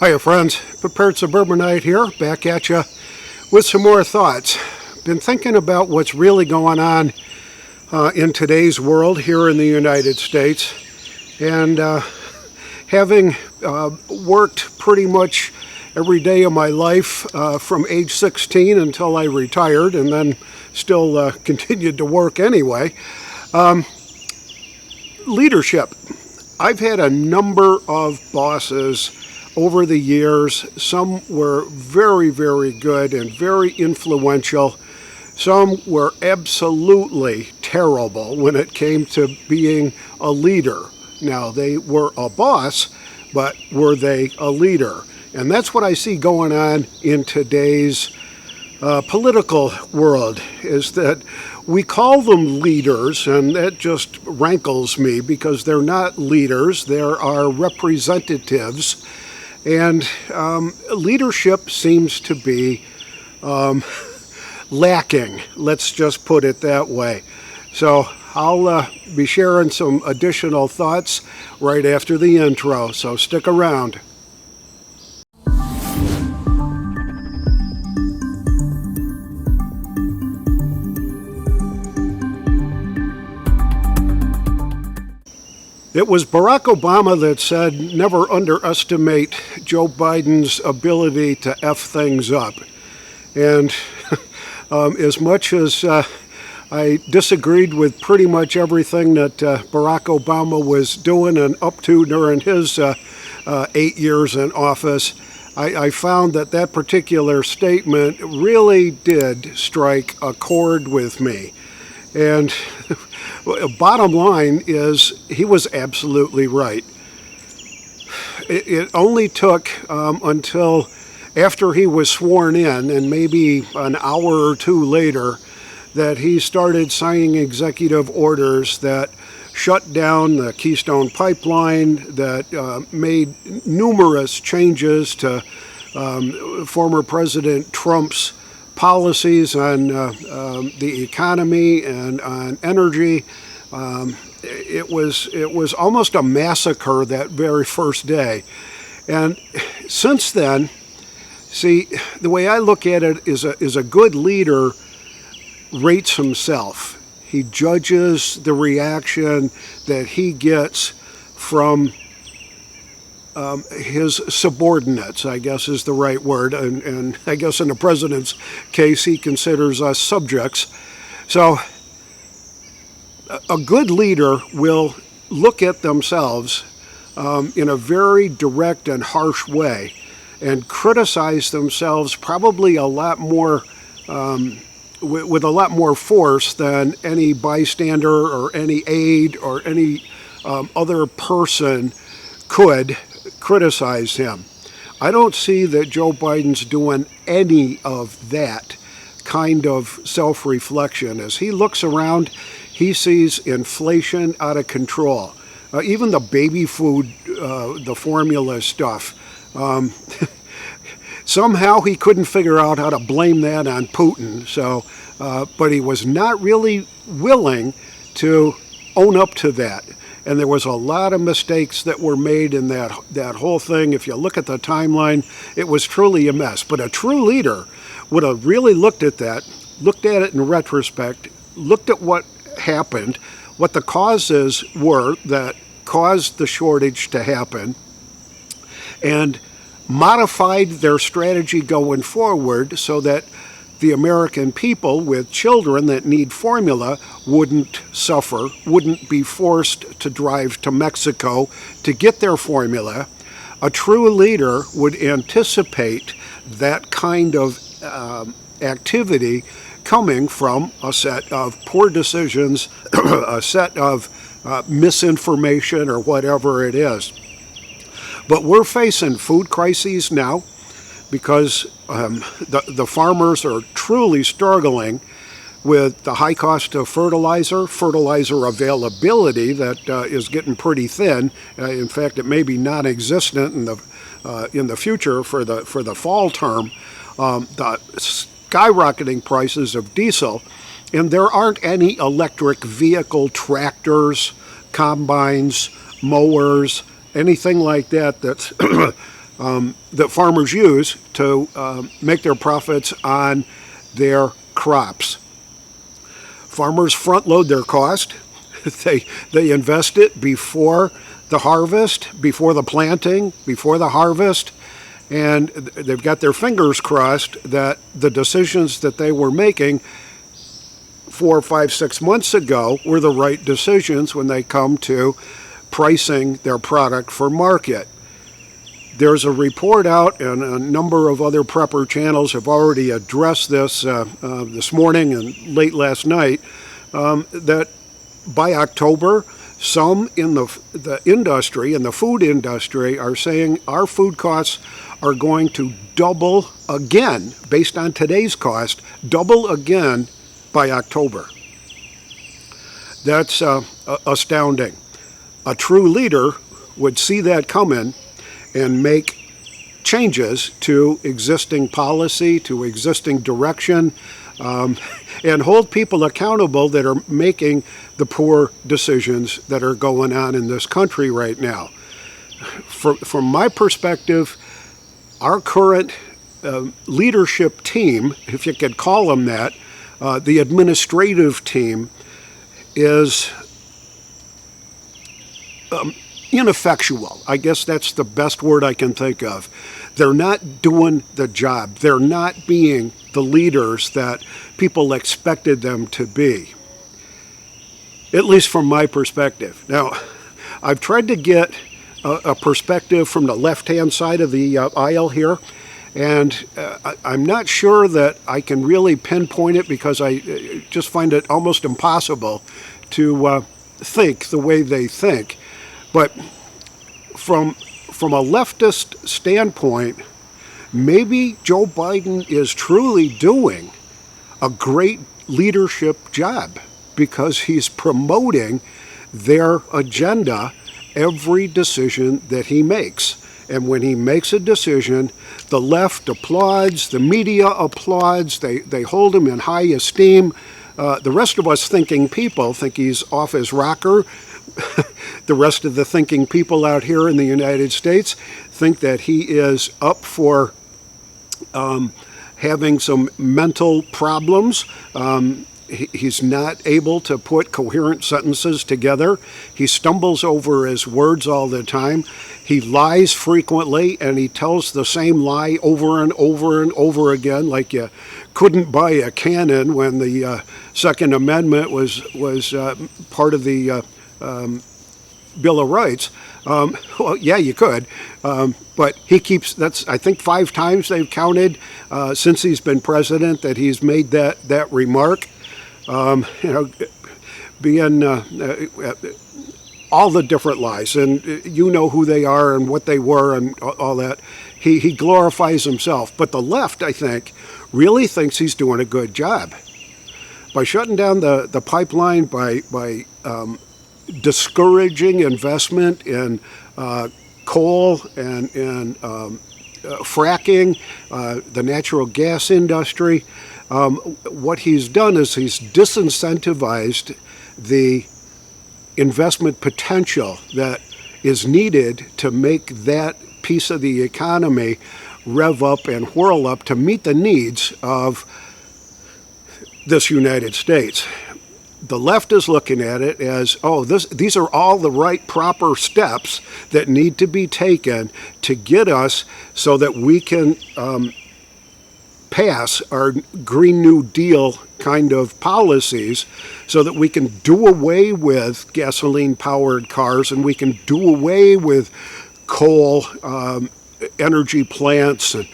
Hiya friends, Prepared Suburbanite here, back at you with some more thoughts. Been thinking about what's really going on in today's world here in the United States, and having worked pretty much every day of my life from age 16 until I retired, and then still continued to work anyway. Leadership. I've had a number of bosses over the years. Some were very, very good and very influential. Some were absolutely terrible when it came to being a leader. Now, they were a boss, but were they a leader? And that's what I see going on in today's political world, is that we call them leaders, and that just rankles me because they're not leaders, there are representatives. And leadership seems to be lacking, let's just put it that way. So I'll be sharing some additional thoughts right after the intro, so stick around. It was Barack Obama that said, never underestimate Joe Biden's ability to F things up. And as much as I disagreed with pretty much everything that Barack Obama was doing and up to during his 8 years in office, I found that that particular statement really did strike a chord with me. And bottom line is, he was absolutely right. It only took until after he was sworn in, and maybe an hour or two later, that he started signing executive orders that shut down the Keystone Pipeline, that made numerous changes to former President Trump's policies on the economy and on energy. It was almost a massacre that very first day. And since then, see, the way I look at it is a good leader rates himself. He judges the reaction that he gets from his subordinates, I guess is the right word, and I guess in the president's case he considers us subjects. So a good leader will look at themselves in a very direct and harsh way and criticize themselves probably a lot more with a lot more force than any bystander or any aide or any other person could criticize him. I don't see that Joe Biden's doing any of that kind of self-reflection. As he looks around, he sees inflation out of control. Even the baby food, the formula stuff, somehow he couldn't figure out how to blame that on Putin. So, but he was not really willing to own up to that. And there was a lot of mistakes that were made in that whole thing. If you look at the timeline, it was truly a mess. But a true leader would have really looked at that, looked at it in retrospect, looked at what happened, what the causes were that caused the shortage to happen, and modified their strategy going forward so that the American people with children that need formula wouldn't suffer, wouldn't be forced to drive to Mexico to get their formula. A true leader would anticipate that kind of activity coming from a set of poor decisions, a set of misinformation or whatever it is. But we're facing food crises now, because the farmers are truly struggling with the high cost of fertilizer availability that is getting pretty thin. In fact, it may be non-existent in the future for the fall term. The skyrocketing prices of diesel, and there aren't any electric vehicle tractors, combines, mowers, anything like that that's that farmers use to make their profits on their crops. Farmers front load their cost. They invest it before the harvest, before the planting, before the harvest, and they've got their fingers crossed that the decisions that they were making 4, 5, 6 months ago were the right decisions when they come to pricing their product for market. There's a report out, and a number of other prepper channels have already addressed this this morning and late last night, that by October, some in the industry, in the food industry, are saying our food costs are going to double again, based on today's cost, double again by October. That's astounding. A true leader would see that coming and make changes to existing policy, to existing direction, and hold people accountable that are making the poor decisions that are going on in this country right now. From my perspective, our current leadership team, if you could call them that, the administrative team, is ineffectual. I guess that's the best word I can think of. They're not doing the job. They're not being the leaders that people expected them to be, at least from my perspective. Now, I've tried to get a perspective from the left-hand side of the aisle here, and I'm not sure that I can really pinpoint it, because I just find it almost impossible to think the way they think. But from a leftist standpoint, maybe Joe Biden is truly doing a great leadership job, because he's promoting their agenda every decision that he makes. And when he makes a decision, the left applauds, the media applauds, they hold him in high esteem. The rest of us thinking people think he's off his rocker. The rest of the thinking people out here in the United States think that he is up for having some mental problems. He's not able to put coherent sentences together. He stumbles over his words all the time. He lies frequently, and he tells the same lie over and over and over again, like you couldn't buy a cannon when the Second Amendment was part of the Bill of Rights. Well, yeah, you could, but he keeps. That's, I think, 5 times they've counted since he's been president that he's made that remark. Being all the different lies, and you know who they are and what they were and all that. He glorifies himself, but the left, I think, really thinks he's doing a good job by shutting down the pipeline, by discouraging investment in coal and fracking, the natural gas industry. What he's done is he's disincentivized the investment potential that is needed to make that piece of the economy rev up and whirl up to meet the needs of this United States. The left is looking at it as, these are all the right proper steps that need to be taken to get us so that we can pass our Green New Deal kind of policies, so that we can do away with gasoline-powered cars, and we can do away with coal energy plants, and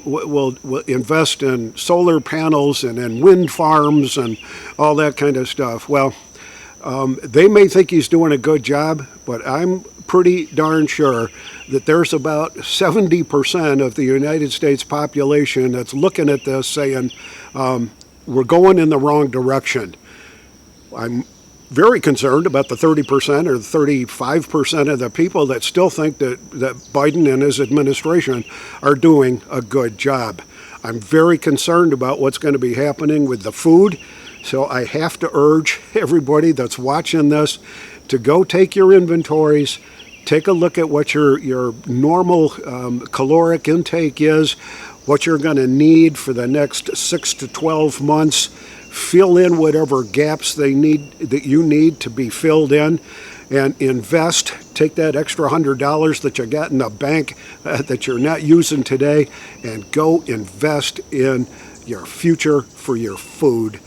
we'll invest in solar panels and in wind farms and all that kind of stuff. Well, they may think he's doing a good job, but I'm pretty darn sure that there's about 70% of the United States population that's looking at this saying, we're going in the wrong direction. I'm very concerned about the 30% or 35% of the people that still think that Biden and his administration are doing a good job. I'm very concerned about what's going to be happening with the food. So I have to urge everybody that's watching this to go take your inventories Take a look at what your normal caloric intake is, what you're going to need for the next 6 to 12 months. Fill in whatever gaps that you need to be filled in, and invest. Take that extra $100 that you got in the bank that you're not using today, and go invest in your future for your food,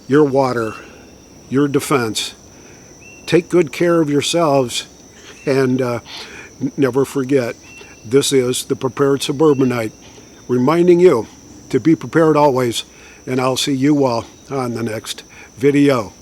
your water, your defense. Take good care of yourselves, and never forget, this is the Prepared Suburbanite, reminding you to be prepared always, and I'll see you all on the next video.